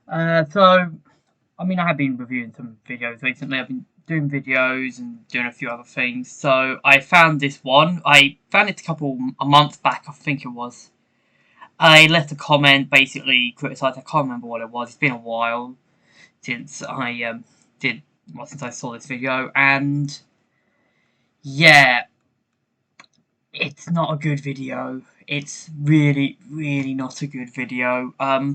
So, I mean, I have been reviewing some videos recently. I've been doing videos and doing a few other things. So, I found this one. I found it a month back, I think it was. I left a comment basically criticising. I can't remember what it was. It's been a while since did since I saw this video, and yeah, it's not a good video. It's really, really not a good video. A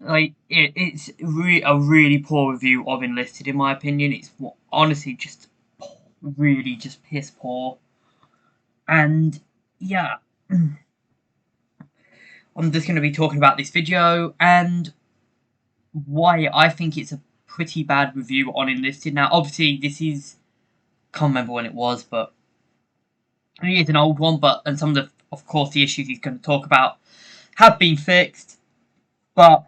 really poor review of Enlisted, in my opinion. It's honestly just really just piss poor. And yeah, I'm just going to be talking about this video and why I think it's a pretty bad review on Enlisted. Now, obviously, can't remember when it was, but it is an old one. And some of course, the issues he's going to talk about have been fixed, but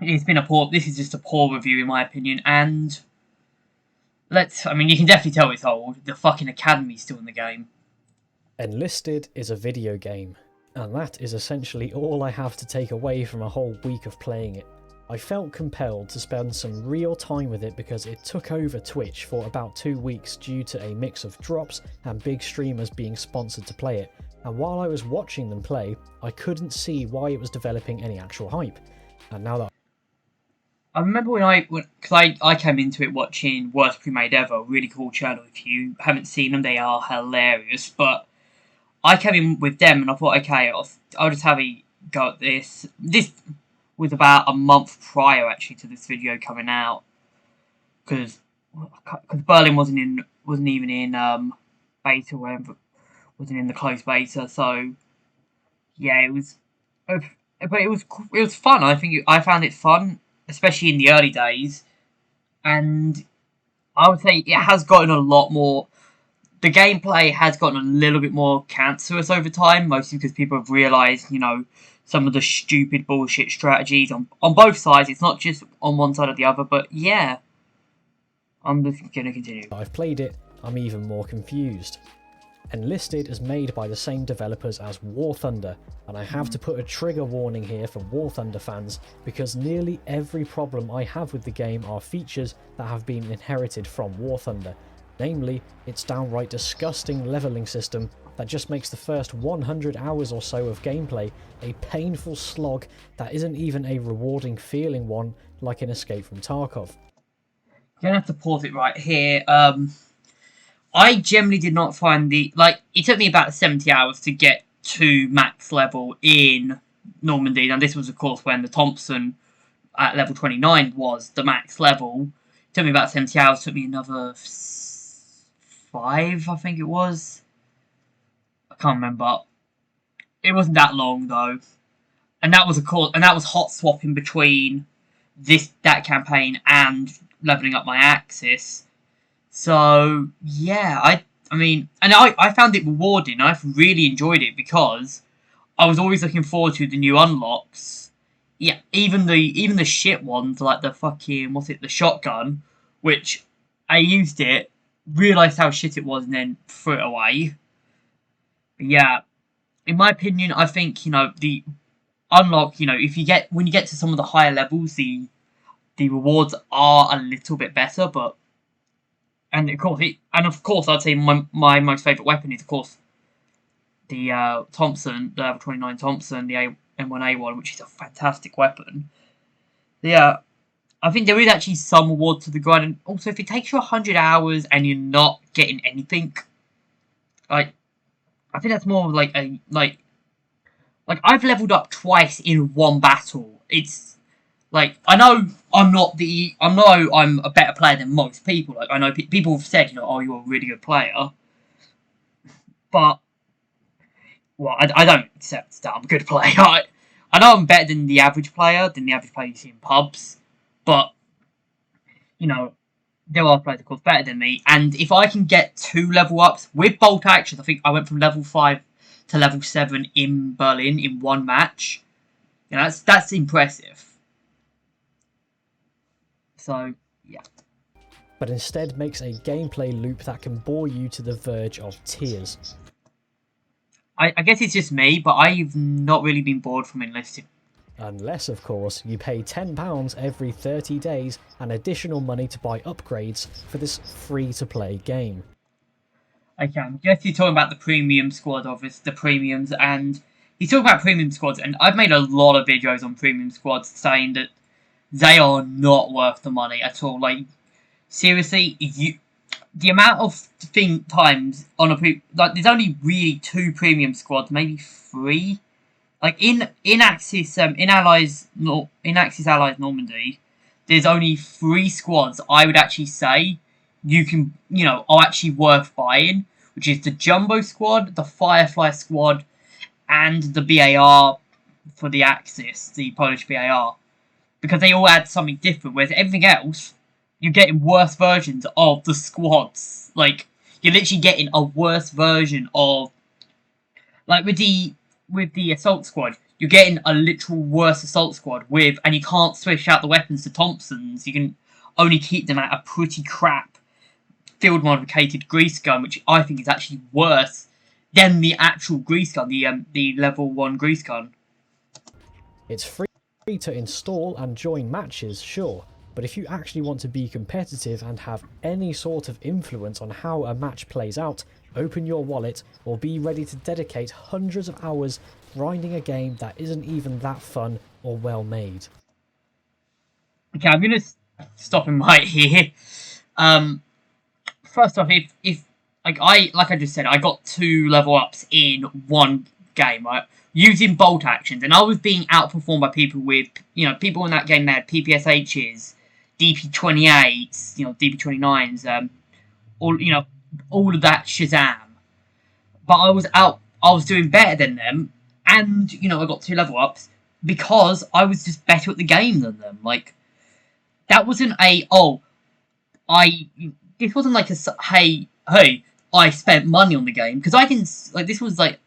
this is just a poor review in my opinion, and you can definitely tell it's old. The fucking Academy's still in the game. Enlisted is a video game, and that is essentially all I have to take away from a whole week of playing it. I felt compelled to spend some real time with it because it took over Twitch for about 2 weeks due to a mix of drops and big streamers being sponsored to play it, and while I was watching them play, I couldn't see why it was developing any actual hype. And now that I remember because I came into it watching Worst Pre-Made Ever, a really cool channel. If you haven't seen them, they are hilarious. But I came in with them and I thought, okay, I'll just have a go at this. This was about a month prior, actually, to this video coming out. Because Berlin wasn't even in beta, or whatever, wasn't in the closed beta. So, yeah, it was... But it was fun. I found it fun, especially in the early days, and I would say it has gotten a lot more. The gameplay has gotten a little bit more cancerous over time, mostly because people have realised, some of the stupid bullshit strategies on both sides. It's not just on one side or the other, but yeah, I'm just gonna continue. I've played it, I'm even more confused. Enlisted is made by the same developers as War Thunder, and I have to put a trigger warning here for War Thunder fans because nearly every problem I have with the game are features that have been inherited from War Thunder. Namely, its downright disgusting levelling system that just makes the first 100 hours or so of gameplay a painful slog that isn't even a rewarding feeling one like in Escape from Tarkov. You're gonna have to pause it right here. I generally did not find it took me about 70 hours to get to max level in Normandy. And this was, of course, when the Thompson at level 29 was the max level. It took me about 70 hours. It took me another 5, I think it was. I can't remember. It wasn't that long, though. And that was, hot swapping between that campaign and leveling up my Axis. So, yeah, I found it rewarding. I really enjoyed it because I was always looking forward to the new unlocks. Yeah, even the shit ones, like the fucking, the shotgun, which I used it, realised how shit it was, and then threw it away. But yeah, in my opinion, I think, the unlock, when you get to some of the higher levels, the rewards are a little bit better, but and of course, I'd say my most favourite weapon is, of course, the Thompson, the level 29 Thompson, the M1A1, which is a fantastic weapon. Yeah, I think there is actually some reward to the grind, and also if it takes you 100 hours and you're not getting anything, I think that's more like I've leveled up twice in one battle. It's I know I'm a better player than most people. I know people have said, oh, you're a really good player, but I don't accept that I'm a good player. I know I'm better than the average player, you see in pubs, but there are players, of course, better than me. And if I can get 2 level ups with bolt actions, I think I went from level 5 to level 7 in Berlin in one match. That's impressive. So, yeah. But instead makes a gameplay loop that can bore you to the verge of tears. I guess it's just me, but I've not really been bored from Enlisted. Unless, of course, you pay £10 every 30 days and additional money to buy upgrades for this free-to-play game. Okay, I'm guessing you're talking about the premium squad, obviously, the premiums, and he's talking about premium squads, and I've made a lot of videos on premium squads saying that they are not worth the money at all. Like, seriously, the amount of times on there's only really 2 premium squads, maybe 3. Like in Axis Allies Normandy, there's only 3 squads I would actually say are actually worth buying, which is the Jumbo squad, the Firefly squad, and the BAR for the Axis, the Polish BAR, because they all add something different. Whereas everything else, you're getting worse versions of the squads. Like, you're literally getting a worse version of, like, with the assault squad, you're getting a literal worse assault squad and you can't switch out the weapons to Thompsons. You can only keep them at a pretty crap field modified grease gun, which I think is actually worse than the actual grease gun, the level 1 grease gun. It's free to install and join matches, sure, but if you actually want to be competitive and have any sort of influence on how a match plays out, open your wallet or be ready to dedicate hundreds of hours grinding a game that isn't even that fun or well made. Okay, I'm gonna stop him right here. First off, if like I just said, I got 2 level ups in one game, right? Using bolt actions, and I was being outperformed by people with, people in that game that had PPSHs, DP28s, DP29s, all of that Shazam. But I was doing better than them, and, I got 2 level ups because I was just better at the game than them. Like, that wasn't this wasn't like hey, I spent money on the game, because this was like,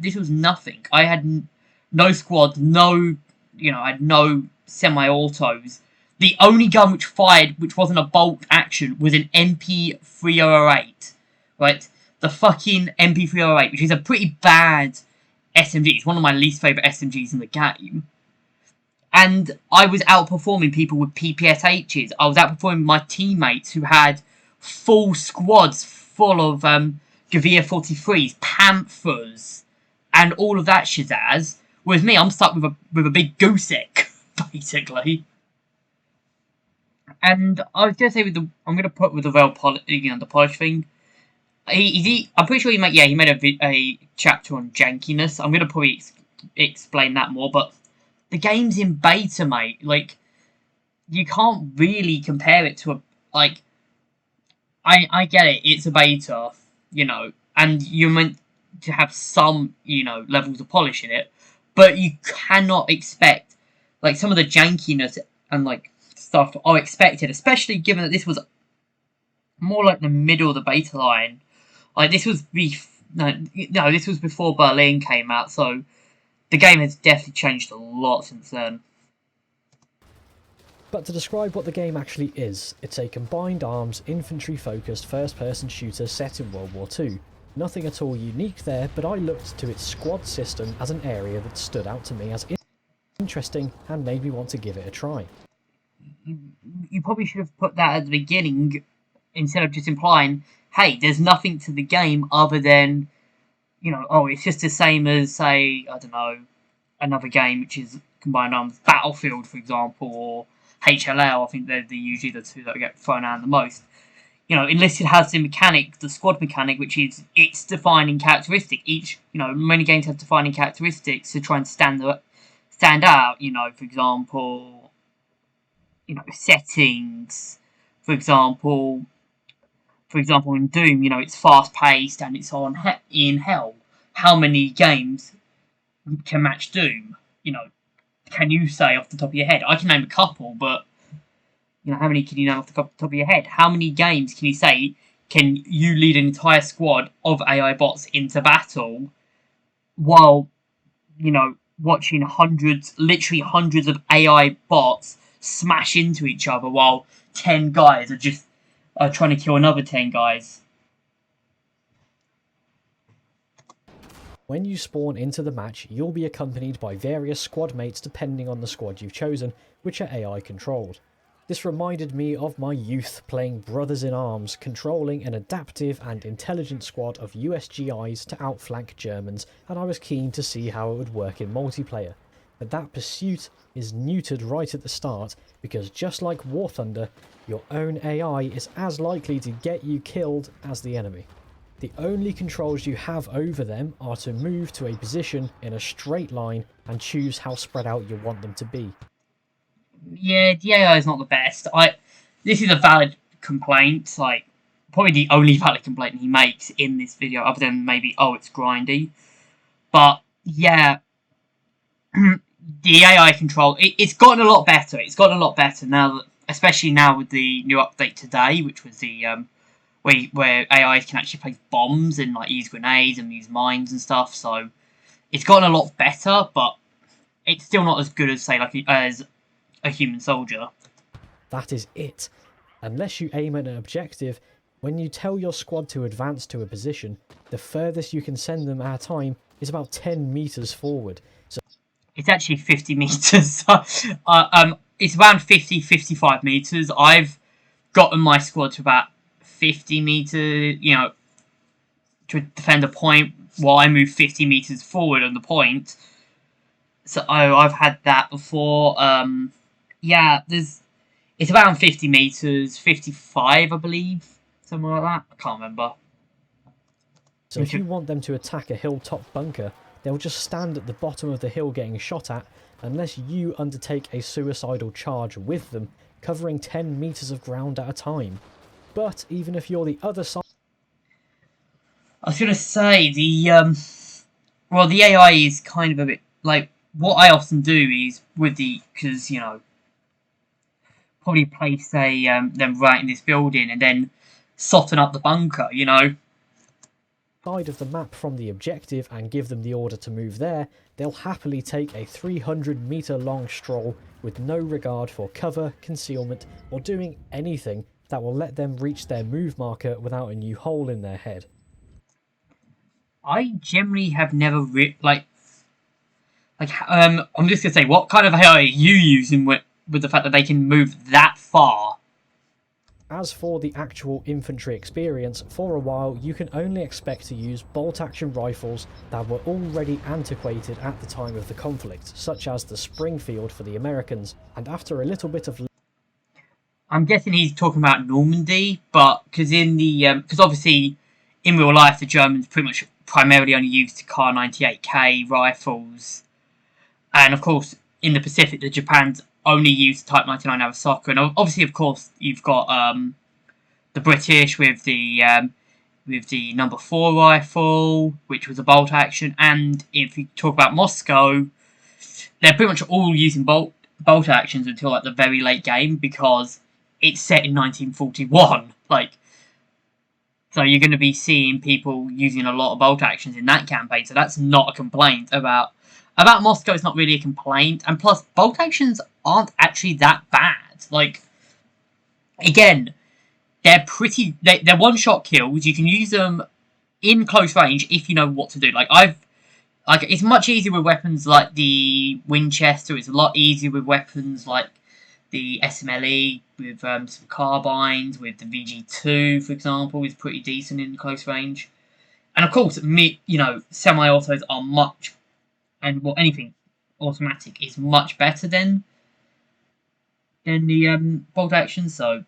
this was nothing. I had no squad, I had no semi-autos. The only gun which fired, which wasn't a bolt action, was an MP308, right? The fucking MP308, which is a pretty bad SMG. It's one of my least favourite SMGs in the game. And I was outperforming people with PPSHs. I was outperforming my teammates who had full squads full of Gavir 43s, Panthers, and all of that shizazz. Whereas me, I'm stuck with a big goose egg, basically. And I was gonna say I'm gonna put with the the polish thing. I'm pretty sure he made a chapter on jankiness. I'm gonna probably explain that more, but the game's in beta, mate. Like, you can't really compare it to I get it, it's a beta, and you're meant to have some, levels of polish in it, but you cannot expect, like, some of the jankiness and, stuff are expected, especially given that this was more like the middle of the beta line. Like, this was this was before Berlin came out, so the game has definitely changed a lot since then. But to describe what the game actually is, it's a combined arms, infantry-focused first-person shooter set in World War II. Nothing at all unique there, but I looked to its squad system as an area that stood out to me as interesting and made me want to give it a try. You probably should have put that at the beginning, instead of just implying, hey, there's nothing to the game other than, it's just the same as, say, I don't know, another game which is combined arms, Battlefield, for example, or HLL. I think they're usually the 2 that get thrown out the most. Enlisted has the squad mechanic, which is its defining characteristic. Many games have defining characteristics to try and stand out. For example, settings. For example, in Doom, it's fast paced and it's in hell. How many games can match Doom? Can you say off the top of your head? I can name a couple, but how many can you name off the top of your head? How many games can you say can you lead an entire squad of AI bots into battle while watching literally hundreds of AI bots smash into each other while 10 guys are trying to kill another 10 guys? When you spawn into the match, you'll be accompanied by various squad mates depending on the squad you've chosen, which are AI controlled. This reminded me of my youth playing Brothers in Arms, controlling an adaptive and intelligent squad of USGIs to outflank Germans, and I was keen to see how it would work in multiplayer. But that pursuit is neutered right at the start, because just like War Thunder, your own AI is as likely to get you killed as the enemy. The only controls you have over them are to move to a position in a straight line and choose how spread out you want them to be. Yeah, the AI is not the best. This is a valid complaint, like probably the only valid complaint he makes in this video, other than maybe, oh, it's grindy. But yeah, the AI control, it's gotten a lot better. It's gotten a lot better now, especially now with the new update today, which was the where AI can actually place bombs and like use grenades and use mines and stuff. So it's gotten a lot better, but it's still not as good as say like as a human soldier. That is it. Unless you aim at an objective, when you tell your squad to advance to a position, the furthest you can send them at a time is about 10 meters forward. So it's actually 50 meters. It's around 50-55 meters. I've gotten my squad to about 50 meters, to defend a point while I move 50 meters forward on the point. So I've had that before. Yeah, it's around 50 meters, 55, I believe, somewhere like that. I can't remember. So if you want them to attack a hilltop bunker, they'll just stand at the bottom of the hill getting shot at, unless you undertake a suicidal charge with them, covering 10 meters of ground at a time. But even if you're the other side... I was going to say, the AI is kind of a bit, like, what I often do is, because, probably place them right in this building and then soften up the bunker, side of the map from the objective and give them the order to move there, they'll happily take a 300-meter long stroll with no regard for cover, concealment, or doing anything that will let them reach their move marker without a new hole in their head. I generally have never I'm just gonna say, what kind of AI are you using with the fact that they can move that far? As for the actual infantry experience, for a while you can only expect to use bolt-action rifles that were already antiquated at the time of the conflict, such as the Springfield for the Americans, and after a little bit of... I'm guessing he's talking about Normandy, but because obviously in real life the Germans pretty much primarily only used Kar 98K rifles, and of course in the Pacific the Japan's only used Type 99 Nagasaki, and obviously of course you've got the British with the number 4 rifle, which was a bolt action, and if you talk about Moscow, they're pretty much all using bolt actions until like the very late game, because it's set in 1941. So you're going to be seeing people using a lot of bolt actions in that campaign. So that's not a complaint about Moscow. It's not really a complaint, and plus bolt actions aren't actually that bad. Again, they're one-shot kills. You can use them in close range if you know what to do. It's much easier with weapons like the Winchester. It's a lot easier with weapons like the SMLE, with some carbines, with the VG2, for example, is pretty decent in close range. And of course, semi-autos are much, and anything automatic is much better than the bolt action. So,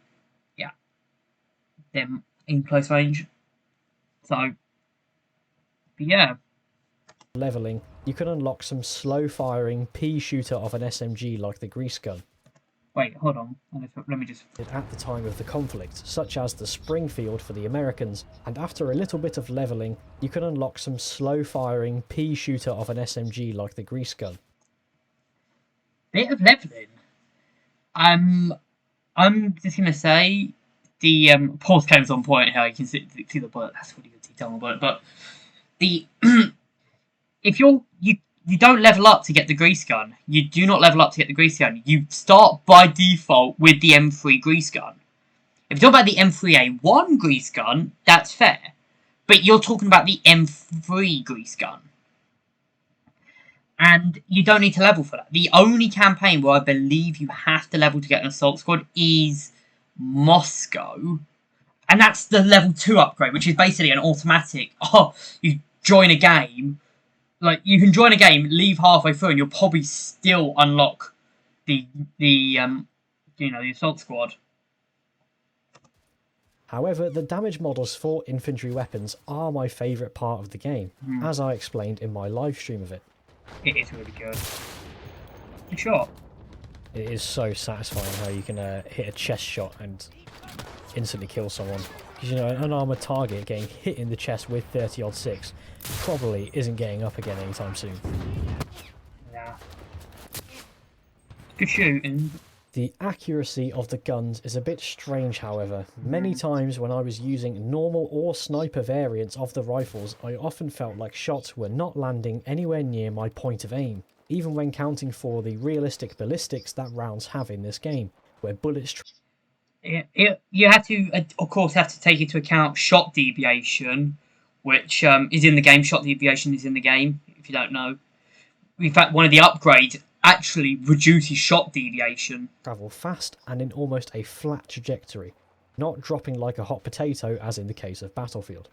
yeah, they're in close range. So, but yeah. Leveling, you can unlock some slow-firing pea shooter of an SMG like the grease gun. Wait, hold on. Let me just... At the time of the conflict, such as the Springfield for the Americans, and after a little bit of leveling, you can unlock some slow-firing pea shooter of an SMG like the grease gun. Bit of leveling. I'm just gonna say the pause comes on point here. You can see the bullet. That's really good detail on the bullet. But the if you don't level up to get the grease gun. You do not level up to get the grease gun. You start by default with the M3 grease gun. If you're talking about the M3A1 grease gun, that's fair. But you're talking about the M3 grease gun. And you don't need to level for that. The only campaign where I believe you have to level to get an assault squad is Moscow. And that's the level 2 upgrade, which is basically an automatic. Oh, you join a game. Like, you can join a game, leave halfway through, and you'll probably still unlock the assault squad. However, the damage models for infantry weapons are my favourite part of the game, as I explained in my live stream of it. It is really good. For sure. It is so satisfying how you can hit a chest shot and instantly kill someone. Because, you know, an unarmoured target getting hit in the chest with 30-odd 6 probably isn't getting up again anytime soon. Yeah. Good shooting. The accuracy of the guns is a bit strange, however. Many times when I was using normal or sniper variants of the rifles, I often felt like shots were not landing anywhere near my point of aim, even when counting for the realistic ballistics that rounds have in this game, where bullets... You have to, of course, take into account shot deviation, which is in the game. Shot deviation is in the game, if you don't know. In fact, one of the upgrades actually reduces shot deviation. Travel fast and in almost a flat trajectory, not dropping like a hot potato as in the case of Battlefield.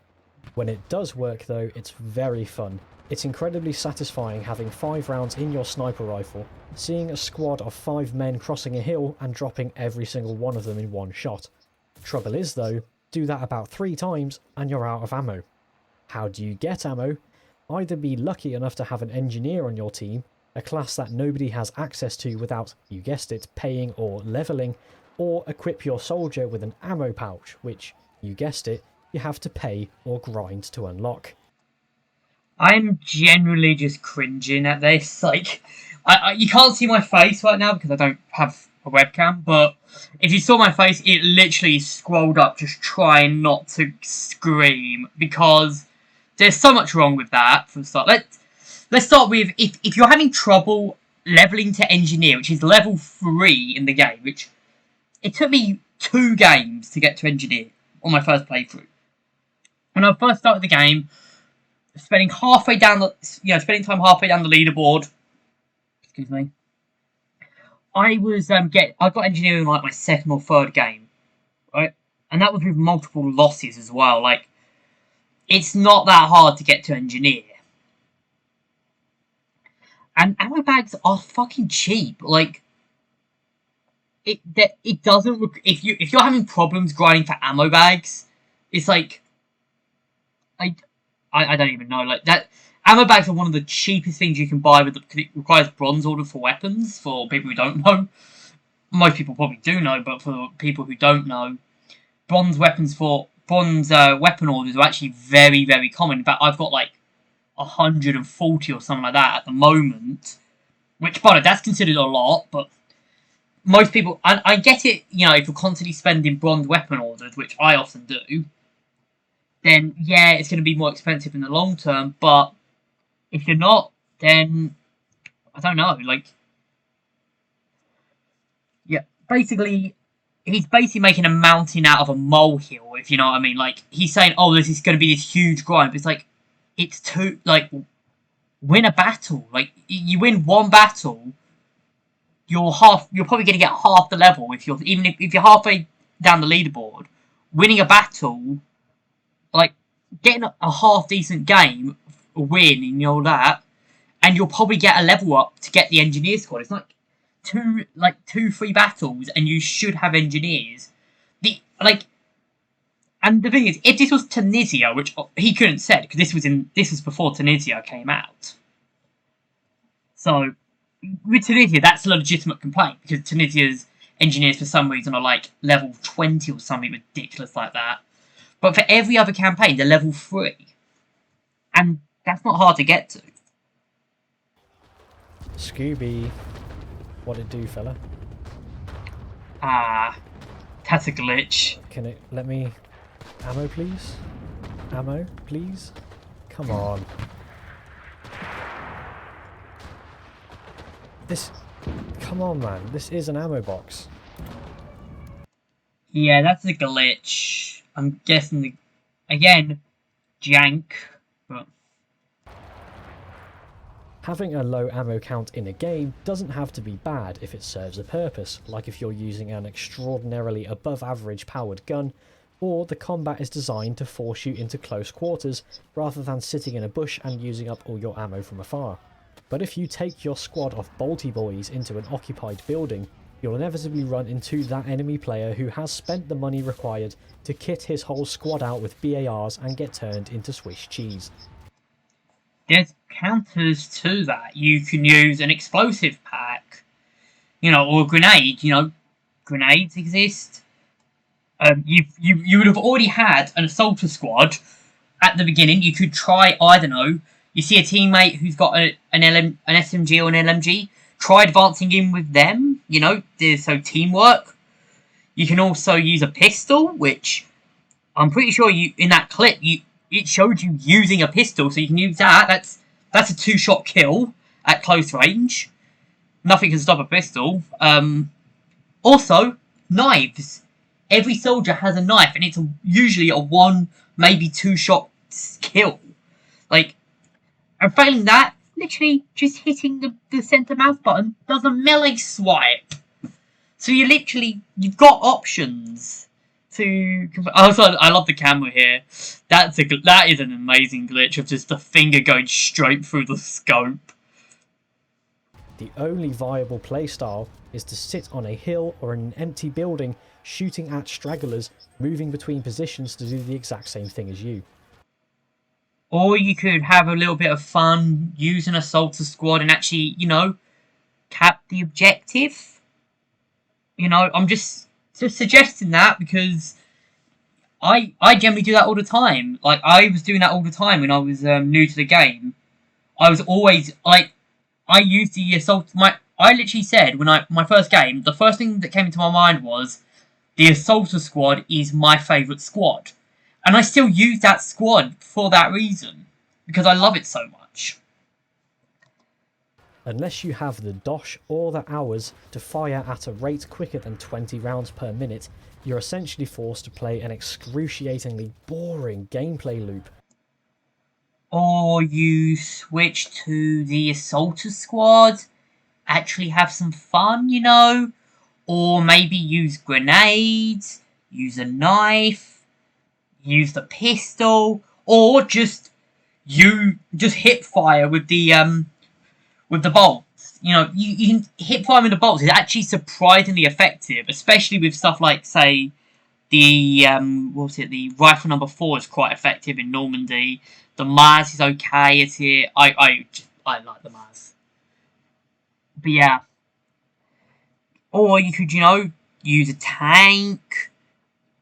When it does work though, it's very fun. It's incredibly satisfying having 5 rounds in your sniper rifle, seeing a squad of 5 men crossing a hill and dropping every single one of them in one shot. Trouble is though, do that about 3 times and you're out of ammo. How do you get ammo? Either be lucky enough to have an engineer on your team, a class that nobody has access to without, you guessed it, paying or leveling, or equip your soldier with an ammo pouch, which, you guessed it, you have to pay or grind to unlock. I'm generally just cringing at this. Like, you can't see my face right now because I don't have a webcam, but if you saw my face, it literally scrolled up just trying not to scream because there's so much wrong with that. For the start, let's start with if you're having trouble leveling to engineer, which is level 3 in the game, which it took me 2 games to get to engineer on my first playthrough. When I first started the game, spending time halfway down the leaderboard. Excuse me. I was I got engineering like my 2nd or 3rd game, right? And that was with multiple losses as well. Like, it's not that hard to get to engineer. And ammo bags are fucking cheap. Like, it doesn't. If you're having problems grinding for ammo bags, it's like, I don't even know. Like, that ammo bags are one of the cheapest things you can buy because it requires bronze order for weapons. For people who don't know, most people probably do know, but for people who don't know, bronze weapon orders are actually very, very common. In fact, I've got like 140 or something like that at the moment, which, by the way, that's considered a lot, but most people, I get it, you know, if you're constantly spending bronze weapon orders, which I often do, then yeah, it's going to be more expensive in the long term, but if you're not, then I don't know, like, yeah, basically, he's basically making a mountain out of a molehill, if you know what I mean. Like, he's saying, oh, this is going to be this huge grind, but it's like, it's too, like, win a battle. Like, you win one battle, you're probably going to get half the level if you're halfway down the leaderboard. Winning a battle, like, getting a half decent game, a win and all that, and you'll probably get a level up to get the engineer squad. It's like 2-3 battles and you should have engineers. And the thing is, if this was Tunisia, which he couldn't say because this was before Tunisia came out. So with Tunisia, that's a legitimate complaint because Tunisia's engineers for some reason are like level 20 or something ridiculous like that. But for every other campaign, they're level 3. And that's not hard to get to. Scooby, what it do, fella? That's a glitch. Can it let me... Ammo, please? Ammo, please? Come on. Come on, man. This is an ammo box. Yeah, that's a glitch. I'm guessing, again, jank, but... Having a low ammo count in a game doesn't have to be bad if it serves a purpose, like if you're using an extraordinarily above average powered gun, or the combat is designed to force you into close quarters rather than sitting in a bush and using up all your ammo from afar. But if you take your squad of bolty boys into an occupied building, you'll inevitably run into that enemy player who has spent the money required to kit his whole squad out with BARs and get turned into Swiss cheese. There's counters to that. You can use an explosive pack, or a grenade. Grenades exist. You would have already had an assaulter squad at the beginning. You could try, I don't know, you see a teammate who's got an SMG or an LMG, try advancing in with them, so teamwork. You can also use a pistol, which I'm pretty sure in that clip, it showed you using a pistol, so you can use that. That's a 2-shot kill at close range. Nothing can stop a pistol. Also, knives. Every soldier has a knife, and it's usually a 1, maybe 2-shot kill. And failing that, literally just hitting the center mouse button does a melee swipe. So you've got options to. Also, I love the camera here. That is an amazing glitch of just the finger going straight through the scope. The only viable playstyle is to sit on a hill or in an empty building, shooting at stragglers, moving between positions to do the exact same thing as you. Or you could have a little bit of fun, use an assaulter squad and actually, cap the objective. I'm just suggesting that because I generally do that all the time. I was doing that all the time when I was new to the game. I was always, I used the assault, I literally said, my first game, the first thing that came into my mind was, the assaulter squad is my favourite squad. And I still use that squad for that reason, because I love it so much. Unless you have the dosh or the hours to fire at a rate quicker than 20 rounds per minute, you're essentially forced to play an excruciatingly boring gameplay loop. Or you switch to the assaulter squad, actually have some fun, or maybe use grenades, use a knife, use the pistol, or just hip fire with the bolts. You can hip fire with the bolts. It's actually surprisingly effective, especially with stuff like, say, the rifle number 4 is quite effective in Normandy. The Mars is okay at it. I like the Mars. But yeah. Or you could, use a tank.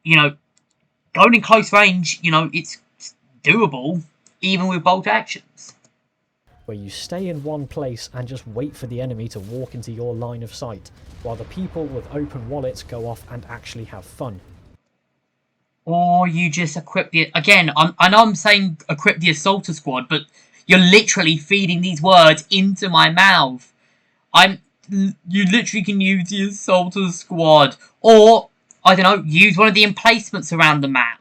Going in close range, it's doable, even with bolt actions. Where you stay in one place and just wait for the enemy to walk into your line of sight, while the people with open wallets go off and actually have fun. Or you just equip I know I'm saying equip the assaulter squad, but you're literally feeding these words into my mouth. You literally can use the assaulter squad, or I don't know, use one of the emplacements around the map.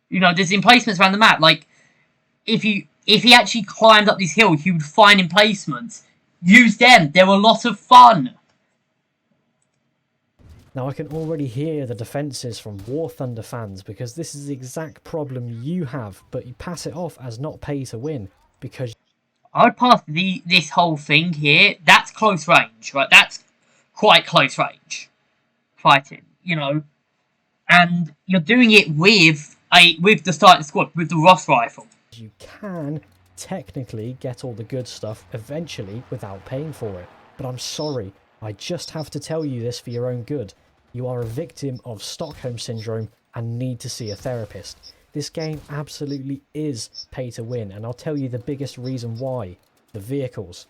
There's emplacements around the map. If he actually climbed up this hill, he would find emplacements. Use them. They're a lot of fun. Now I can already hear the defences from War Thunder fans because this is the exact problem you have, but you pass it off as not pay to win because I would pass this whole thing here. That's close range, right? That's quite close range fighting, and you're doing it with the starting squad with the Ross rifle. You can technically get all the good stuff eventually without paying for it, but I'm sorry, I just have to tell you this for your own good. You are a victim of Stockholm Syndrome and need to see a therapist. This game absolutely is pay to win, and I'll tell you the biggest reason why. The vehicles.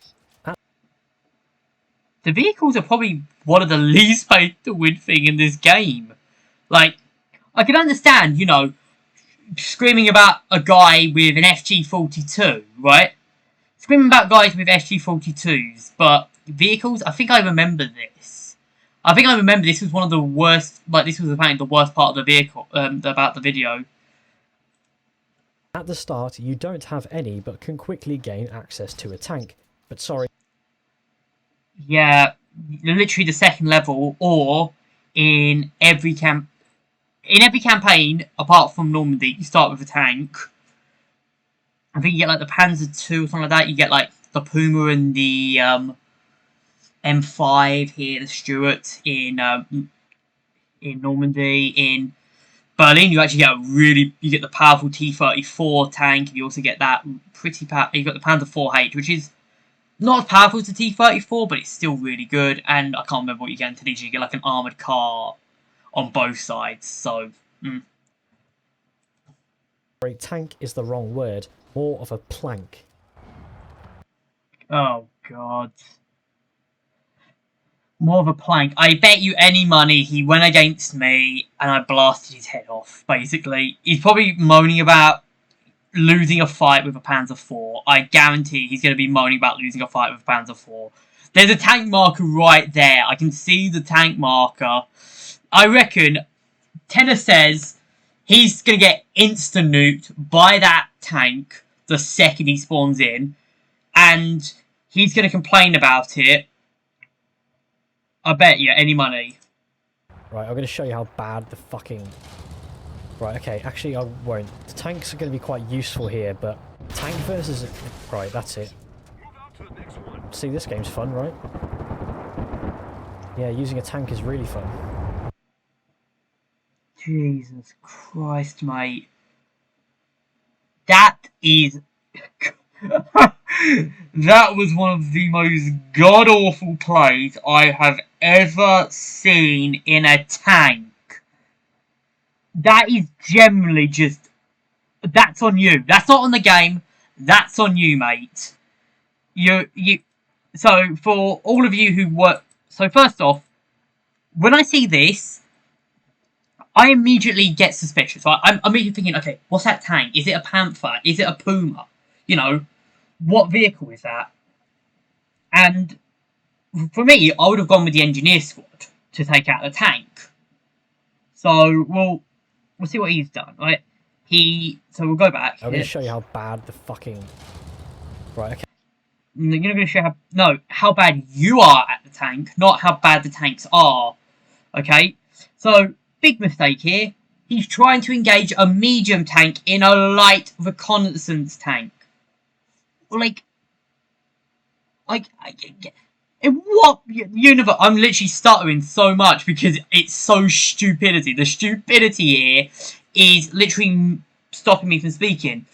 The vehicles are probably one of the least pay to win thing in this game. I can understand, screaming about a guy with an FG42, right? Screaming about guys with FG42s, but vehicles, I think I remember this. I think I remember this was one of the worst, this was apparently the worst part of the vehicle, about the video. At the start, you don't have any, but can quickly gain access to a tank. But sorry. Yeah, literally the second level, or in every campaign, apart from Normandy, you start with a tank. I think you get like the Panzer II or something like that. You get like the Puma and the M5 here, the Stuart in Normandy. In Berlin, you actually get you get the powerful T-34 tank, and you also get that pretty you got the Panzer IV-H, which is not as powerful as the T-34, but it's still really good. And I can't remember what you get in Tunisia. You get like an armoured car on both sides. So, Tank is the wrong word. More of a plank. oh god. More of a plank. I bet you any money he went against me and I blasted his head off, basically. He's probably moaning about losing a fight with a Panzer IV. I guarantee he's going to be moaning about losing a fight with a Panzer IV. There's a tank marker right there. I can see the tank marker. I reckon Tenor says he's going to get insta-nuked by that tank the second he spawns in. And he's going to complain about it. I bet you any money. Right, I'm going to show you how bad the fucking... Right, okay, actually I won't. The tanks are going to be quite useful here, but tank versus... Right, that's it. See, this game's fun, right? Yeah, using a tank is really fun. Jesus Christ, mate. That is... That was one of the most god-awful plays I have ever seen in a tank. That is generally just... That's on you. That's not on the game. That's on you, mate. So, for all of you who work... So, first off, when I see this, I immediately get suspicious. Right? I'm immediately thinking, okay, what's that tank? Is it a Panther? Is it a Puma? You know, what vehicle is that? And for me, I would have gone with the engineer squad to take out the tank. So, we'll see what he's done, right? So we'll go back. I'm going to show you how bad the fucking... Right, okay. You're going to show how bad you are at the tank, not how bad the tanks are. Okay? So, big mistake here. He's trying to engage a medium tank in a light reconnaissance tank. In what universe? I'm literally stuttering so much because it's so stupidity. The stupidity here is literally stopping me from speaking.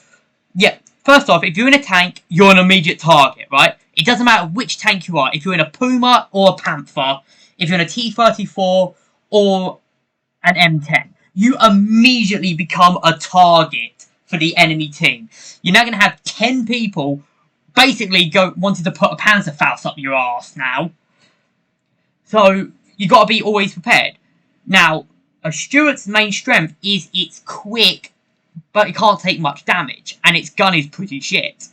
Yeah, first off, if you're in a tank, you're an immediate target, right? It doesn't matter which tank you are. If you're in a Puma or a Panther, if you're in a T-34 or an M10, you immediately become a target for the enemy team. You're now going to have 10 people basically wanted to put a Panzerfaust up your arse now. So, you got to be always prepared. Now, a Stuart's main strength is it's quick, but it can't take much damage, and its gun is pretty shit.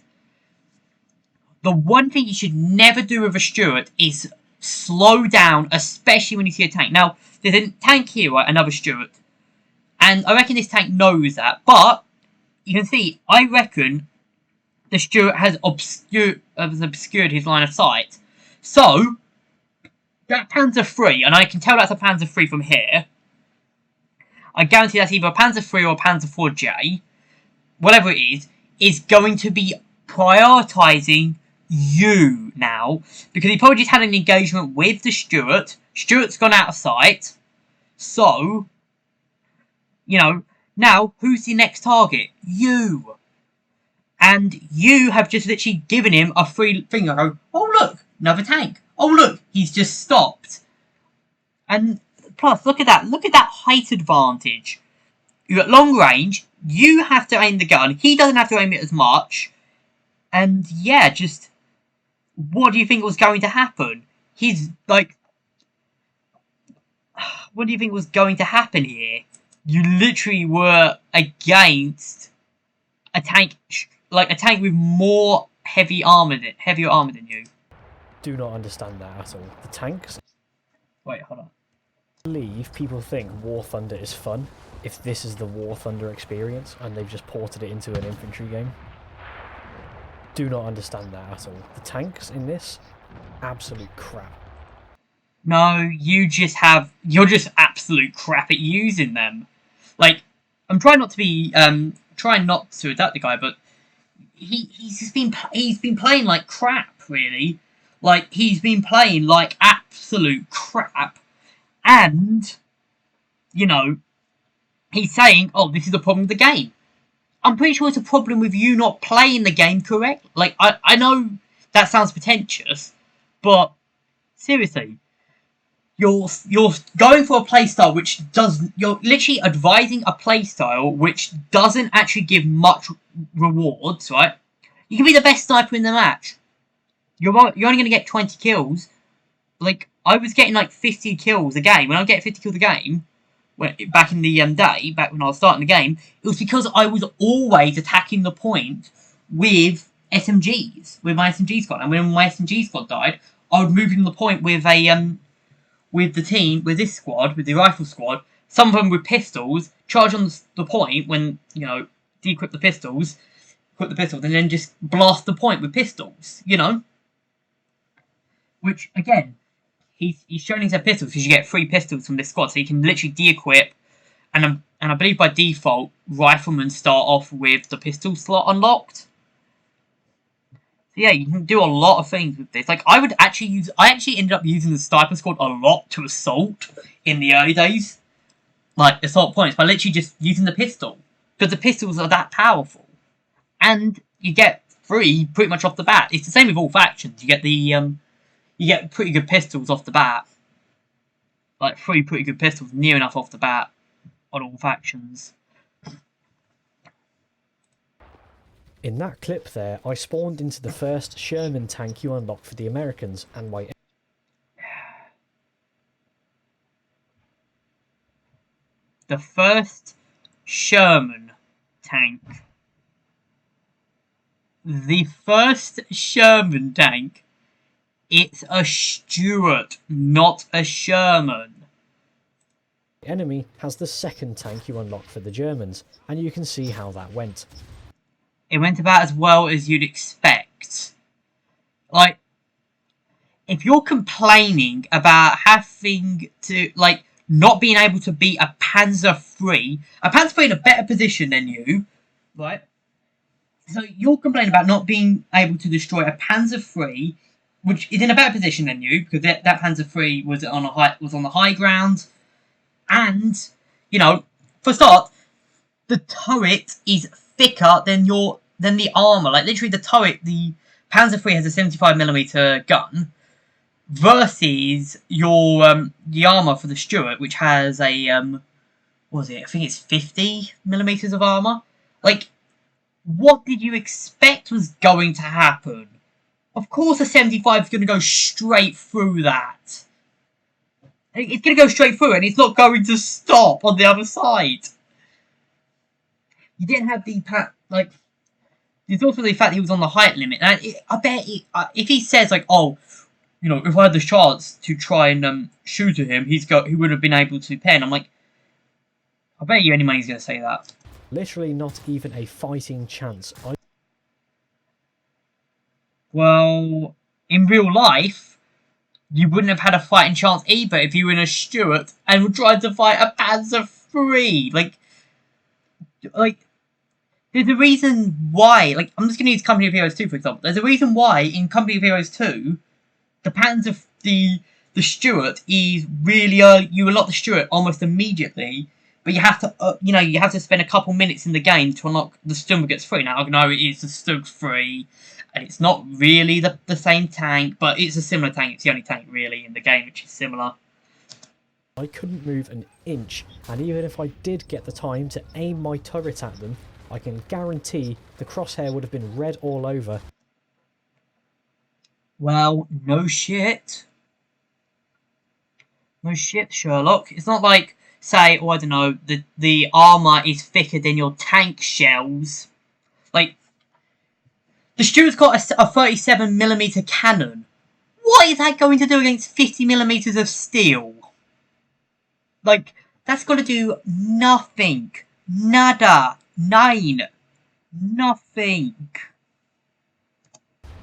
The one thing you should never do with a Stuart is slow down, especially when you see a tank. Now, there's a tank here, right, another Stuart, and I reckon this tank knows that, but you can see, I reckon the Stuart has obscured his line of sight. So, that Panzer III, and I can tell that's a Panzer III from here, I guarantee that's either a Panzer III or a Panzer IV-J, whatever it is going to be prioritising you now, because he probably just had an engagement with the Stuart. Stuart's gone out of sight, so, you know, now, who's the next target? You. And you have just literally given him a free thing. I go, oh look, another tank. Oh look, he's just stopped. And plus, look at that. Look at that height advantage. You're at long range. You have to aim the gun. He doesn't have to aim it as much. And yeah, just... What do you think was going to happen? He's like... What do you think was going to happen here? You literally were against a tank... Like a tank with more heavier armor than you. Do not understand that at all. The tanks? Wait, hold on. believe people think War Thunder is fun if this is the War Thunder experience and they've just ported it into an infantry game. Do not understand that at all. The tanks in this, absolute crap. No, you're just absolute crap at using them. Like, I'm trying not to adapt the guy, but he's been playing like crap, really. Like, he's been playing like absolute crap, and he's saying, "Oh, this is a problem with the game." I'm pretty sure it's a problem with you not playing the game correct. Like, I know that sounds pretentious, but seriously, you're going for a playstyle you're literally advising a playstyle which doesn't actually give much rewards, right? You can be the best sniper in the match. You're only going to get 20 kills. Like, I was getting like 50 kills a game. When I get 50 kills a game, back in the day, back when I was starting the game, it was because I was always attacking the point with SMGs, with my SMG squad. And when my SMG squad died, I would move in the point with this squad, with the rifle squad, some of them with pistols, charge on the point when, de-equip the pistols, equip the pistols, and then just blast the point with pistols, Which, again, he's shown he's had pistols because you get 3 pistols from this squad, so you can literally de-equip, and I believe by default, riflemen start off with the pistol slot unlocked. So yeah, you can do a lot of things with this. Like, I actually ended up using the sniper squad a lot to assault in the early days. Like, assault points, by literally just using the pistol. Because the pistols are that powerful. And you get 3 pretty much off the bat. It's the same with all factions. You get pretty good pistols off the bat. Like, 3 pretty good pistols near enough off the bat on all factions. In that clip there, I spawned into the first Sherman tank you unlock for the Americans, and my... The first Sherman tank. The first Sherman tank. It's a Stuart, not a Sherman. The enemy has the second tank you unlock for the Germans, and you can see how that went. It went about as well as you'd expect. Like, if you're complaining about having to, like, not being able to beat a Panzer III in a better position than you, right? So you're complaining about not being able to destroy a Panzer III, which is in a better position than you, because that Panzer III was on the high ground, and for a start, the turret is thicker than the armor. Like, literally, the turret, the Panzer III has a 75mm gun, versus the armor for the Stuart, which has a what was it? I think it's 50mm of armor. Like, what did you expect was going to happen? Of course, a 75 is going to go straight through that. It's going to go straight through, and it's not going to stop on the other side. You didn't have there's also the fact that he was on the height limit. And I bet if he says, like, oh, if I had the chance to try and shoot at him, he would have been able to pen. I'm like, I bet you any money's going to say that. Literally not even a fighting chance. Well, in real life, you wouldn't have had a fighting chance either if you were in a Stuart and were trying to fight a Panzer III. Like, there's a reason why. Like, I'm just going to use Company of Heroes 2, for example. There's a reason why in Company of Heroes 2, the Stuart is really early. You unlock the Stuart almost immediately, but you have to spend a couple minutes in the game to unlock the Sturmgewehr 3. Now, I know it is the Stug 3, and it's not really the same tank, but it's a similar tank. It's the only tank really in the game which is similar. I couldn't move an inch, and even if I did get the time to aim my turret at them, I can guarantee the crosshair would have been red all over. Well, no shit. No shit, Sherlock. It's not like, say, I don't know, the armour is thicker than your tank shells. Like, the Stuart's got a 37mm cannon. What is that going to do against 50mm of steel? Like, that's got to do nothing. Nada. Nine. Nothing.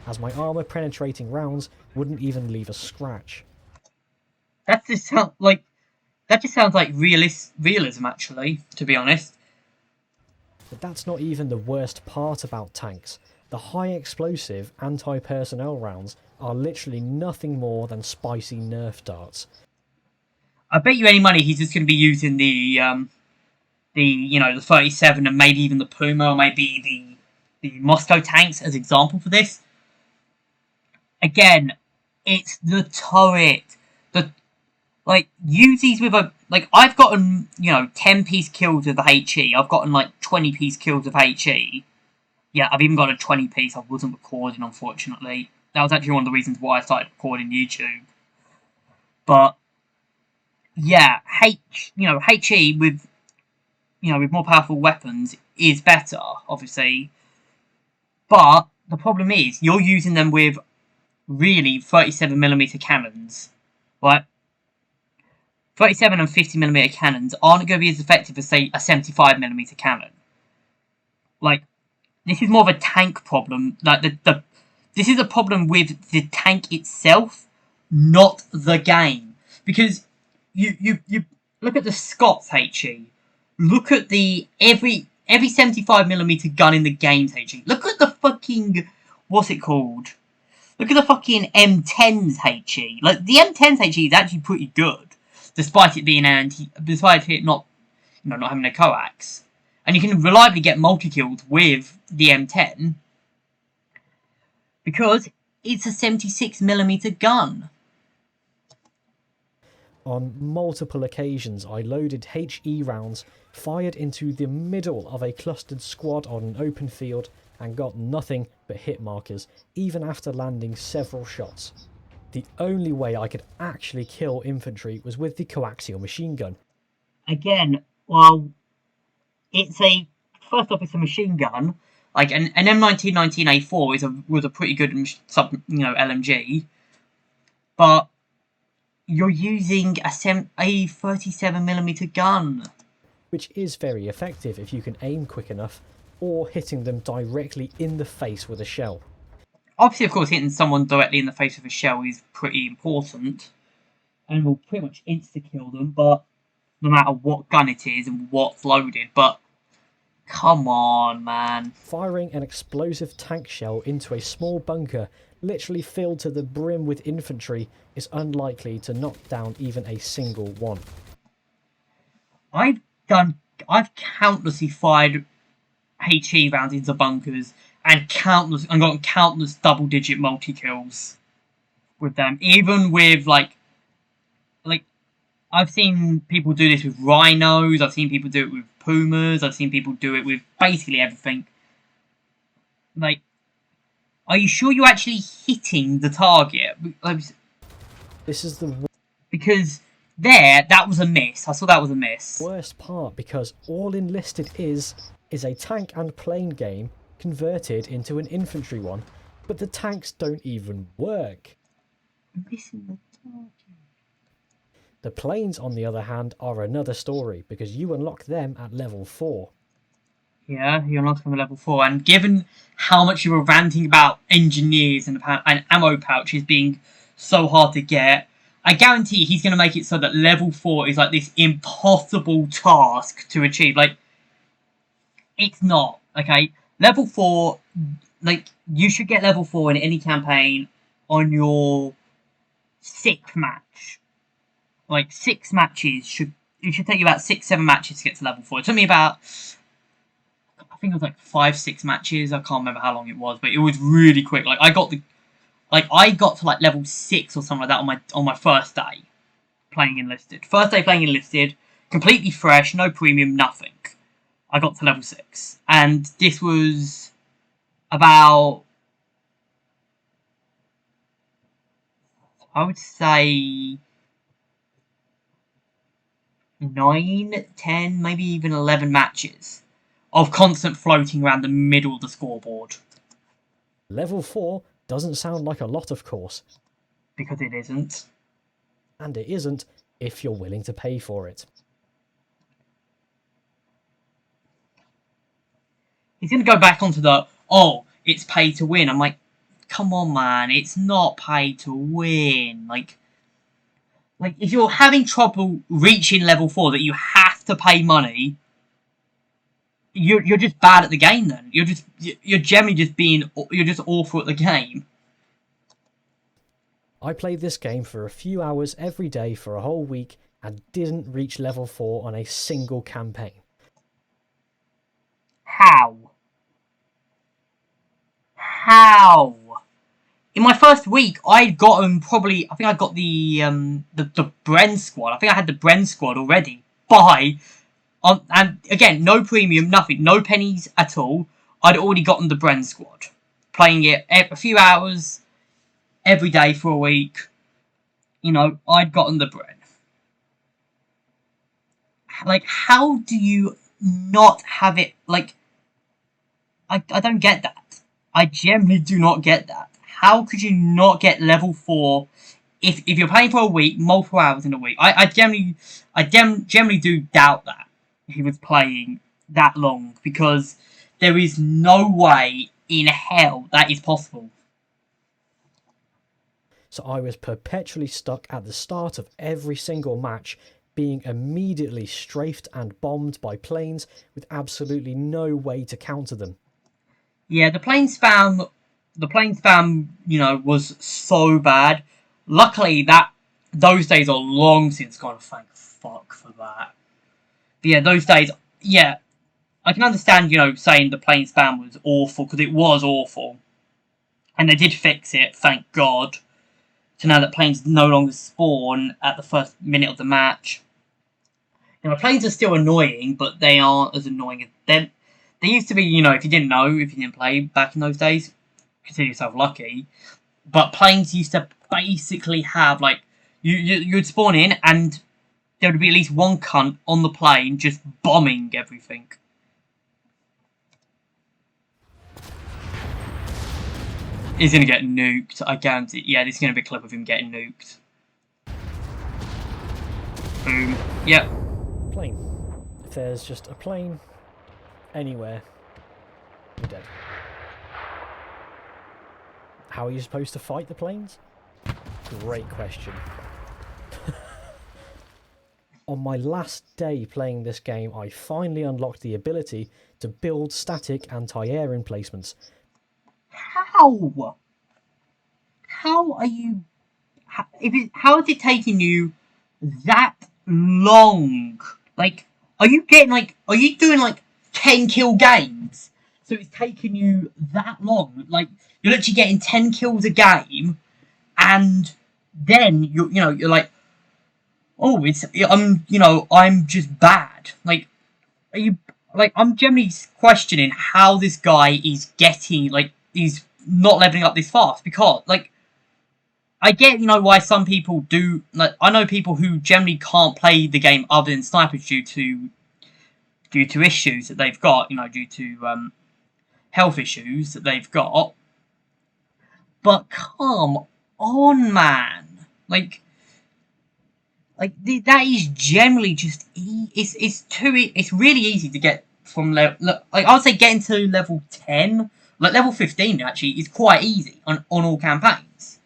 as my armour penetrating rounds wouldn't even leave a scratch. That just sounds like realism, actually, to be honest. But that's not even the worst part about tanks. The high explosive anti-personnel rounds are literally nothing more than spicy Nerf darts. I bet you any money he's just going to be using the 37 and maybe even the Puma or maybe the Moscow tanks as example for this. Again, it's the turret. Use these with I've gotten 10-piece kills with the HE. I've gotten 20-piece kills with HE. Yeah, I've even got a 20-piece. I wasn't recording, unfortunately. That was actually one of the reasons why I started recording YouTube. But yeah, HE with more powerful weapons is better, obviously. But the problem is you're using them with really 37mm cannons, right? 37 and 50mm cannons aren't going to be as effective as, say, a 75mm cannon. This is more of a tank problem. This is a problem with the tank itself, not the game. Because you look at the Scots HE. Look at the every 75mm gun in the game's HE. Look at the fucking what's it called? Look at the fucking M10's HE. The M10's HE is actually pretty good, despite it being despite it not having a coax. And you can reliably get multi-kills with the M10 because it's a 76mm gun. On multiple occasions, I loaded HE rounds, fired into the middle of a clustered squad on an open field, and got nothing but hit markers, even after landing several shots. The only way I could actually kill infantry was with the coaxial machine gun. Again, well, it's a machine gun. An M1919A4 was a pretty good LMG, but you're using a 37mm gun, which is very effective if you can aim quick enough, or hitting them directly in the face with a shell. Obviously, of course, hitting someone directly in the face with a shell is pretty important, and will pretty much insta-kill them, but no matter what gun it is and what's loaded, but come on, man. Firing an explosive tank shell into a small bunker literally filled to the brim with infantry is unlikely to knock down even a single one. I've countlessly fired HE rounds into bunkers and gotten countless double-digit multi-kills with them. Even with I've seen people do this with rhinos. I've seen people do it with pumas. I've seen people do it with basically everything. Are you sure you're actually hitting the target? This is the because that was a miss. I saw that was a miss. Worst part, because all Enlisted is a tank and plane game converted into an infantry one, but the tanks don't even work. I'm missing the target. The planes, on the other hand, are another story, because you unlock them at level 4. Yeah, you unlock them at level 4, and given how much you were ranting about engineers and ammo pouches being so hard to get, I guarantee he's going to make it so that level 4 is this impossible task to achieve. It's not, okay? Level 4, you should get level 4 in any campaign on your 6th match. 6 matches it should take you about 6-7 matches to get to level 4. It took me about, I think it was 5-6 matches. I can't remember how long it was, but it was really quick. I got to level 6 or something like that on my first day playing Enlisted. First day playing Enlisted, completely fresh, no premium, nothing. I got to level 6, and this was about, I would say, 9, 10, maybe even 11 matches of constant floating around the middle of the scoreboard. Level 4 doesn't sound like a lot, of course. Because it isn't. And it isn't if you're willing to pay for it. He's going to go back onto the, oh, it's pay to win. I'm like, come on, man, it's not pay to win. Like if you're having trouble reaching level 4 that you have to pay money, you're just bad at the game. Then you're generally you're just awful at the game. I played this game for a few hours every day for a whole week and didn't reach level 4 on a single campaign. How? In my first week, I'd gotten probably, I think I got the Bren squad. I think I had the Bren squad already. And again, no premium, nothing, no pennies at all. I'd already gotten the Bren squad. Playing it a few hours every day for a week. I'd gotten the Bren. Like, how do you not have it? Like, I don't get that. I generally do not get that. How could you not get level 4 if you're playing for a week, multiple hours in a week? I generally do doubt that he was playing that long, because there is no way in hell that is possible. So I was perpetually stuck at the start of every single match, being immediately strafed and bombed by planes with absolutely no way to counter them. Yeah, the plane spam, was so bad. Luckily, those days are long since gone. Thank fuck for that. But yeah, those days, yeah, I can understand, saying the plane spam was awful, because it was awful. And they did fix it, thank God. So now that planes no longer spawn at the first minute of the match. Planes are still annoying, but they aren't as annoying as them. They used to be, if you didn't play back in those days, consider yourself lucky. But planes used to basically have, like, you'd spawn in and there would be at least one cunt on the plane just bombing everything. He's going to get nuked, I guarantee. Yeah, this is going to be a clip of him getting nuked. Boom. Yep. Plane. If there's just a plane anywhere, you're dead. How are you supposed to fight the planes? Great question. On my last day playing this game, I finally unlocked the ability to build static anti-air emplacements. How? How are you... How is it taking you that long? Like, are you doing 10 kill games? So it's taking you that long? Like, you're literally getting 10 kills a game, and then you're like, oh, I'm just bad. Like, are you... Like, I'm generally questioning how this guy is getting, he's not leveling up this fast, because, I get, why some people do... I know people who generally can't play the game other than snipers due to issues that they've got, due to health issues that they've got. But come on, man. That is generally just... It's really easy to get from level... I would say getting to level 10... level 15, actually, is quite easy on all campaigns.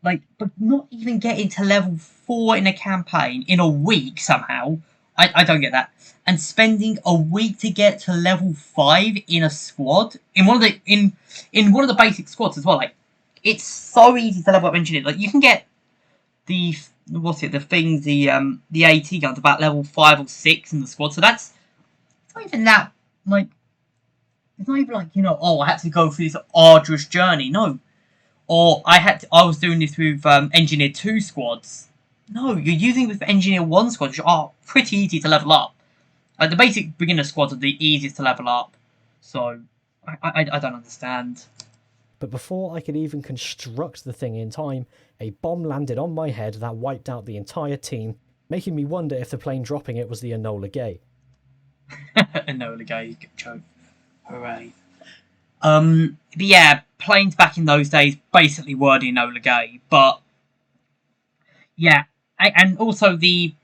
But not even getting to level 4 in a campaign in a week somehow. I don't get that. And spending a week to get to level 5 in a squad, in one of the basic squads as well. It's so easy to level up engineer. You can get the AT guns about level 5 or 6 in the squad. So that's not even that, it's not even I had to go through this arduous journey. No. Or I was doing this with Engineer 2 squads. No, you're using it with Engineer 1 squads, which are pretty easy to level up. The basic beginner squads are the easiest to level up. So, I don't understand. But before I could even construct the thing in time, a bomb landed on my head that wiped out the entire team, making me wonder if the plane dropping it was the Enola Gay. Enola Gay, joke. Hooray. But yeah, planes back in those days basically were the Enola Gay, but Yeah, and also the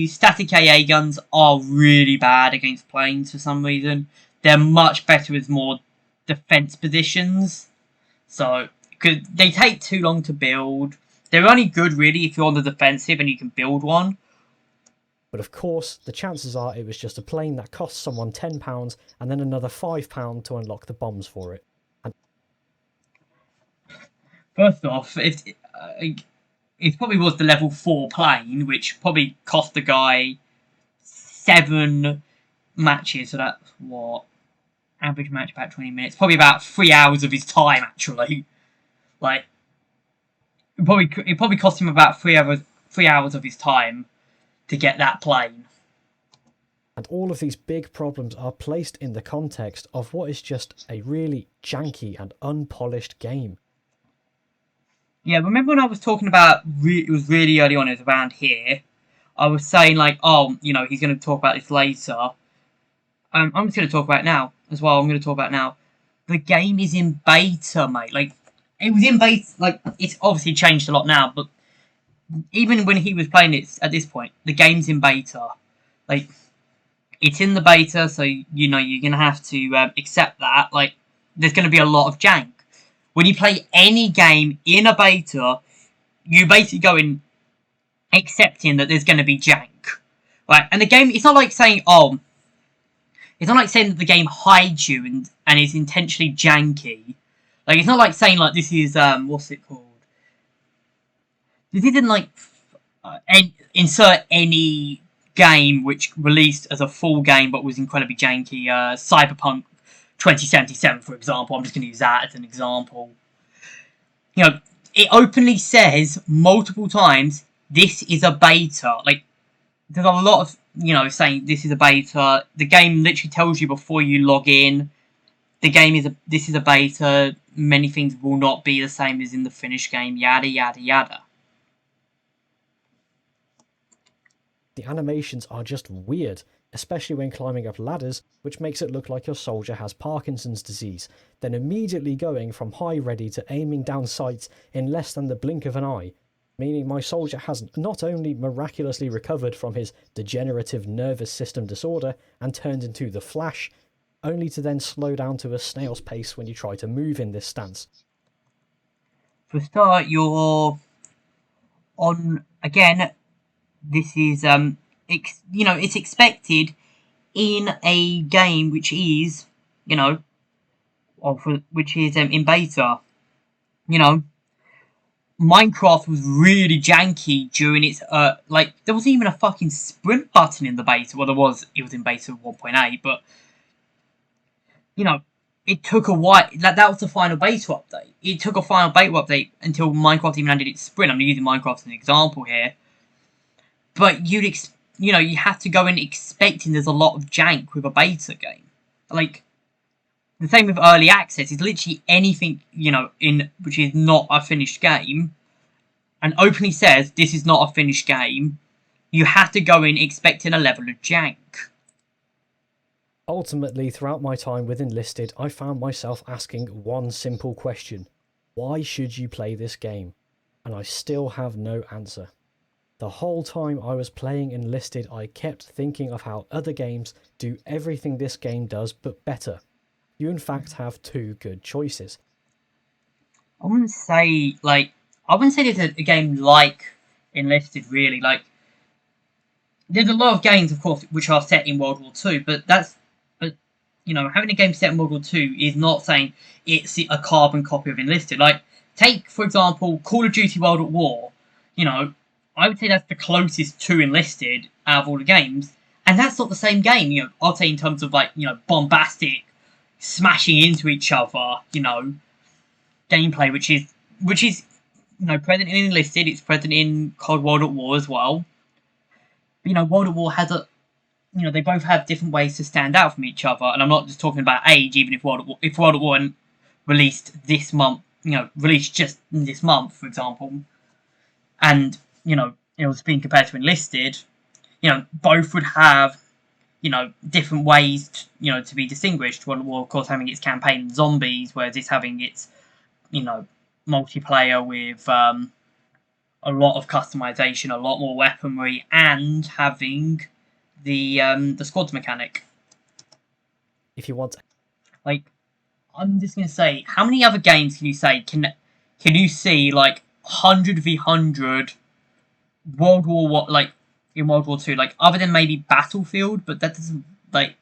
static AA guns are really bad against planes for some reason. They're much better with more defense positions. So, because they take too long to build. They're only good really if you're on the defensive and you can build one. But of course, the chances are it was just a plane that cost someone £10 and then another £5 to unlock the bombs for it. First off, it probably was the level 4 plane, which probably cost the guy 7 matches. So that's what? Average match about 20 minutes. Probably about 3 hours of his time, actually. Like, it probably cost him about 3 hours of his time to get that plane. And all of these big problems are placed in the context of what is just a really janky and unpolished game. Yeah, remember when I was talking about, it was really early on, it was around here, I was saying, like, oh, he's going to talk about this later. I'm just going to talk about it now as well. I'm going to talk about it now. The game is in beta, mate. Like, it was in beta, like, it's obviously changed a lot now, but even when he was playing it at this point, the game's in beta. Like, it's in the beta, so, you're going to have to accept that. Like, there's going to be a lot of jank. When you play any game in a beta, you basically go in accepting that there's going to be jank. Right? And the game, it's not like saying that the game hides you and is intentionally janky. Like, it's not like saying, like, this is, what's it called? This isn't, like, insert any game which released as a full game but was incredibly janky. Cyberpunk 2077, for example. I'm just going to use that as an example. It openly says multiple times, this is a beta. Like, there's a lot of, saying this is a beta. The game literally tells you before you log in, this is a beta. Many things will not be the same as in the finished game, yada, yada, yada. The animations are just weird, especially when climbing up ladders, which makes it look like your soldier has Parkinson's disease, then immediately going from high ready to aiming down sights in less than the blink of an eye, meaning my soldier has not only miraculously recovered from his degenerative nervous system disorder and turned into the Flash, only to then slow down to a snail's pace when you try to move in this stance. For a start, you're on, again, this is, it's expected in a game which is, which is in beta. Minecraft was really janky during its, there wasn't even a fucking sprint button in the beta. Well, it was in beta 1.8, but, it took a while. That was the final beta update. It took a final beta update until Minecraft even landed its sprint. I'm using Minecraft as an example here. But you have to go in expecting there's a lot of jank with a beta game. Like, the same with early access. It's literally anything, which is not a finished game, and openly says this is not a finished game. You have to go in expecting a level of jank. Ultimately, throughout my time with Enlisted, I found myself asking one simple question. Why should you play this game? And I still have no answer. The whole time I was playing Enlisted, I kept thinking of how other games do everything this game does, but better. You in fact have two good choices. I wouldn't say there's a game like Enlisted, really. Like, there's a lot of games, of course, which are set in World War II, but having a game set in World War II is not saying it's a carbon copy of Enlisted. Like, take, for example, Call of Duty World at War. I would say that's the closest to Enlisted out of all the games. And that's not the same game, I'll say in terms of, bombastic, smashing into each other, gameplay, which is present in Enlisted, it's present in Cold World at War as well. But, World at War has they both have different ways to stand out from each other, and I'm not just talking about age, even if World at War released this month, released just this month, for example, and, it was being compared to Enlisted, both would have, different ways, to be distinguished. World at War, of course, having its campaign and zombies, whereas it's having its, multiplayer with, a lot of customization, a lot more weaponry, and having the squads mechanic. If you want, Like, I'm just gonna say, how many other games can you say can you see like 100v100 World War what like in World War Two, like other than maybe Battlefield, but that doesn't like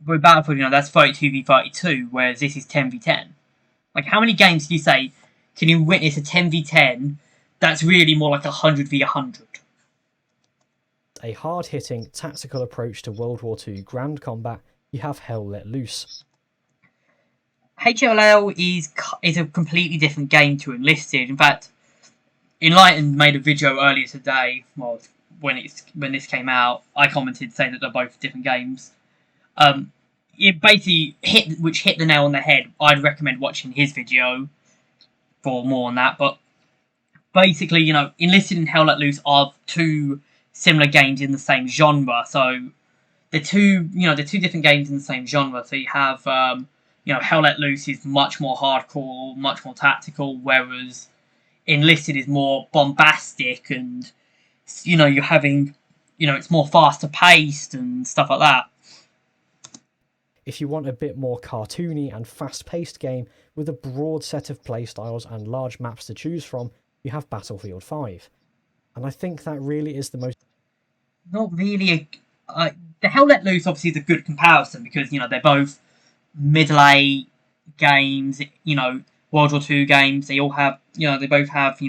with Battlefield, that's 32v32, whereas this is 10v10. Like, how many games can you say can you witness a 10v10 that's really more like 100v100? a hard-hitting tactical approach to World War II ground combat, you have Hell Let Loose. HLL is a completely different game to Enlisted. In fact, Enlightened made a video earlier today. Well, when this came out, I commented saying that they're both different games. It basically hit the nail on the head. I'd recommend watching his video for more on that. But basically, Enlisted and Hell Let Loose are two similar games in the same genre. So they're two different games in the same genre. So you have Hell Let Loose is much more hardcore, much more tactical, whereas Enlisted is more bombastic and you're having it's more faster paced and stuff like that. If you want a bit more cartoony and fast-paced game with a broad set of playstyles and large maps to choose from, you have Battlefield 5. And I think that really is the most... Not really the Hell Let Loose obviously is a good comparison because they're both middle-aged games, World War II games. They all have they both have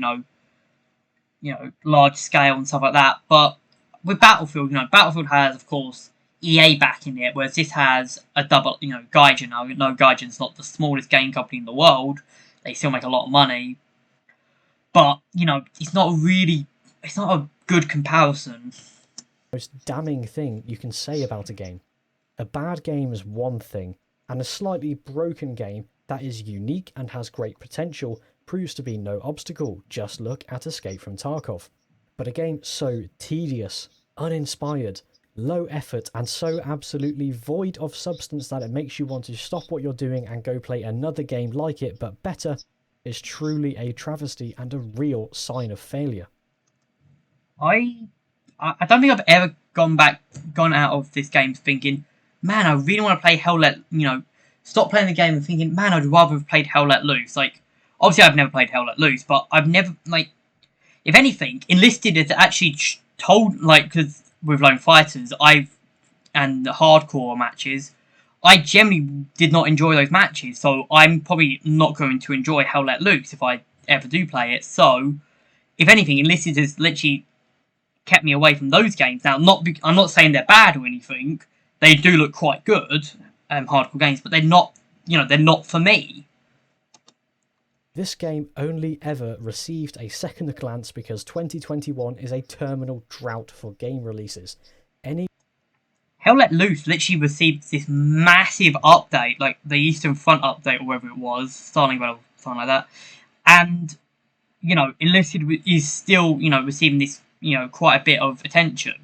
large scale and stuff like that. But with Battlefield, Battlefield has, of course, EA backing it, whereas this has a double, Gaijin. Now, Gaijin's not the smallest game company in the world. They still make a lot of money. But, it's not a good comparison. Most damning thing you can say about a game. A bad game is one thing, and a slightly broken game that is unique and has great potential proves to be no obstacle. Just look at Escape from Tarkov. But a game so tedious, uninspired, low effort, and so absolutely void of substance that it makes you want to stop what you're doing and go play another game like it but better is truly a travesty and a real sign of failure. I don't think I've ever gone out of this game thinking, man, I really want to play Hell Let, stop playing the game and thinking, man, I'd rather have played Hell Let Loose. Like, obviously I've never played Hell Let Loose, but I've never, if anything, Enlisted has actually told, because with Lone Fighters, and the hardcore matches, I generally did not enjoy those matches, so I'm probably not going to enjoy Hell Let Loose if I ever do play it. So, if anything, Enlisted has literally kept me away from those games. Now, I'm not saying they're bad or anything. They do look quite good, hardcore games, but they're not, they're not for me. This game only ever received a second glance because 2021 is a terminal drought for game releases. Hell Let Loose literally received this massive update, like the Eastern Front update or whatever it was, something like that. And, Enlisted is still, receiving this, quite a bit of attention.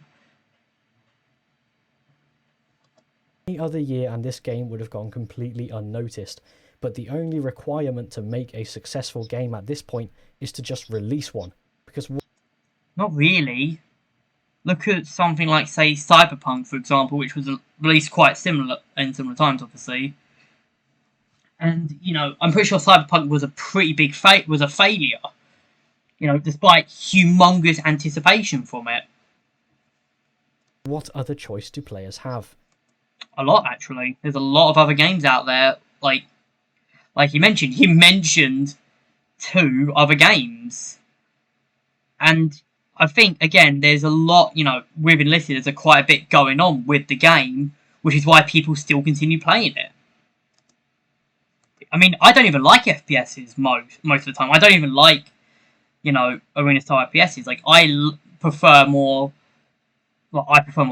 Any other year and this game would have gone completely unnoticed, but the only requirement to make a successful game at this point is to just release one. Because not really. Look at something like, say, Cyberpunk, for example, which was released quite similar times, obviously. And, I'm pretty sure Cyberpunk was a pretty big failure. Despite humongous anticipation from it. What other choice do players have? A lot, actually. There's a lot of other games out there, like he mentioned 2 other games. And I think, again, there's a lot, with Enlisted, there's quite a bit going on with the game, which is why people still continue playing it. I mean, I don't even like FPSs most of the time. I don't even like, arena-style FPSs. Like, I prefer more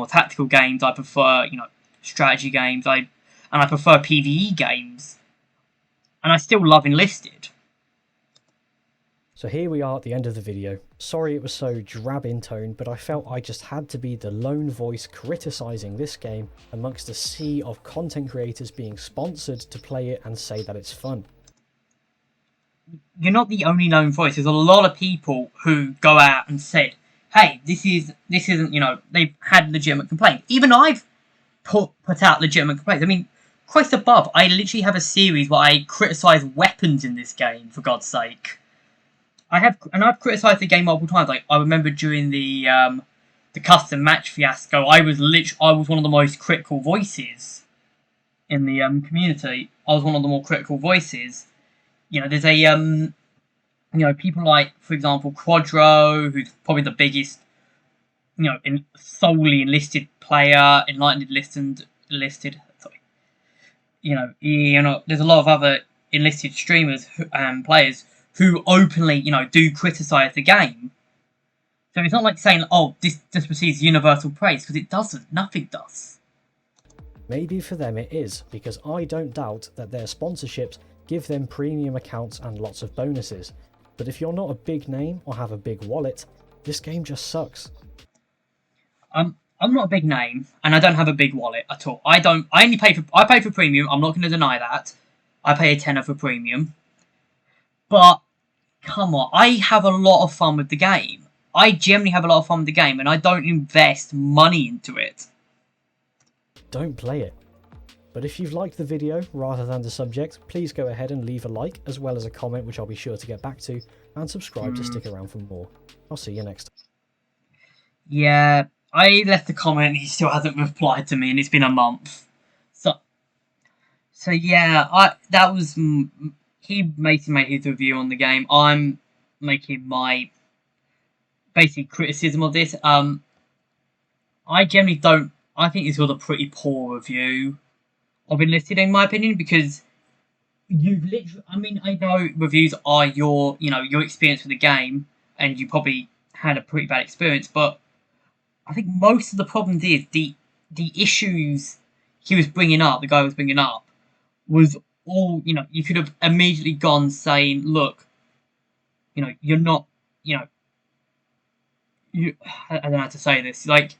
tactical games. I prefer, strategy games. I prefer PvE games. And I still love Enlisted. So here we are at the end of the video. Sorry it was so drab in tone, but I felt I just had to be the lone voice criticising this game amongst a sea of content creators being sponsored to play it and say that it's fun. you're not the only known voice. There's a lot of people who go out and said, "Hey, this isn't." They've had legitimate complaints. Even I've put out legitimate complaints. I mean, Christ above, I literally have a series where I criticise weapons in this game. For God's sake, I've criticised the game multiple times. Like I remember during the custom match fiasco, I was one of the most critical voices in the community. I was one of the more critical voices. There's people like, for example, Quadro, who's probably the biggest, solely enlisted player, enlisted. Sorry. There's a lot of other enlisted streamers and players who openly, do criticize the game. So it's not like saying, "Oh, this just receives universal praise," because it doesn't. Nothing does. Maybe for them it is, because I don't doubt that their sponsorships give them premium accounts and lots of bonuses. But if you're not a big name or have a big wallet, this game just sucks. I'm not a big name, and I don't have a big wallet at all. I pay for premium. I'm not going to deny that. I pay a tenner for premium. But come on, I have a lot of fun with the game. I generally have a lot of fun with the game, and I don't invest money into it. Don't play it. But if you've liked the video rather than the subject, please go ahead and leave a like, as well as a comment, which I'll be sure to get back to, and subscribe to stick around for more. I'll see you next time. Yeah, I left a comment and he still hasn't replied to me, and it's been a month. So yeah, he basically made his review on the game. I'm making my basic criticism of this. I generally don't. I think this was a pretty poor review of Enlisted, in my opinion, because you've literally. I mean, I know reviews are your experience with the game, and you probably had a pretty bad experience, but I think most of the problems is the issues he was bringing up. The guy was bringing up was all. You could have immediately gone saying, "Look, you're not. I don't know how to say this. Like,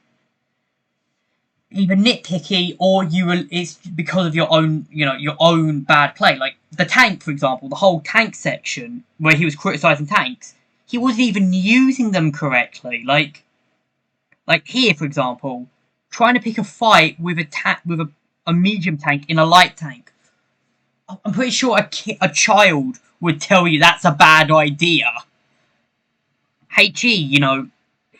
either nitpicky or it's because of your own bad play. Like the tank, for example, the whole tank section where he was criticizing tanks, he wasn't even using them correctly. Like here, for example, trying to pick a fight with a medium tank in a light tank. I'm pretty sure a child would tell you that's a bad idea. HE,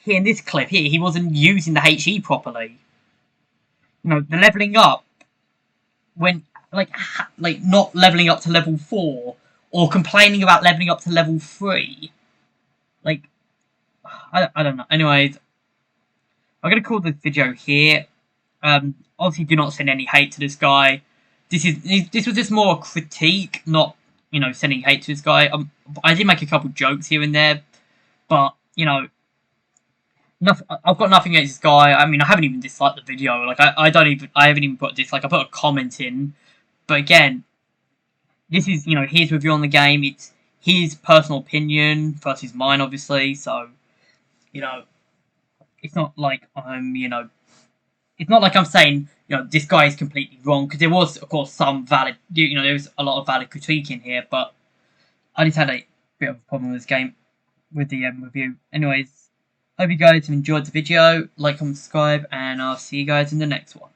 here in this clip here, he wasn't using the HE properly. The leveling up when not leveling up to level 4 or complaining about leveling up to level 3. Like, I don't know. Anyways, I'm gonna call this video here. Obviously, do not send any hate to this guy. This was just more a critique, not sending hate to this guy. I did make a couple jokes here and there, but I've got nothing against this guy. I mean, I haven't even disliked the video. Like, I haven't even put a dislike. I put a comment in. But again, this is, his review on the game. It's his personal opinion versus mine, obviously. So, it's not like it's not like I'm saying, this guy is completely wrong. Because there was, of course, some valid, there was a lot of valid critique in here. But I just had a bit of a problem with this game, with the review. Anyways, hope you guys have enjoyed the video. Like, comment, subscribe, and I'll see you guys in the next one.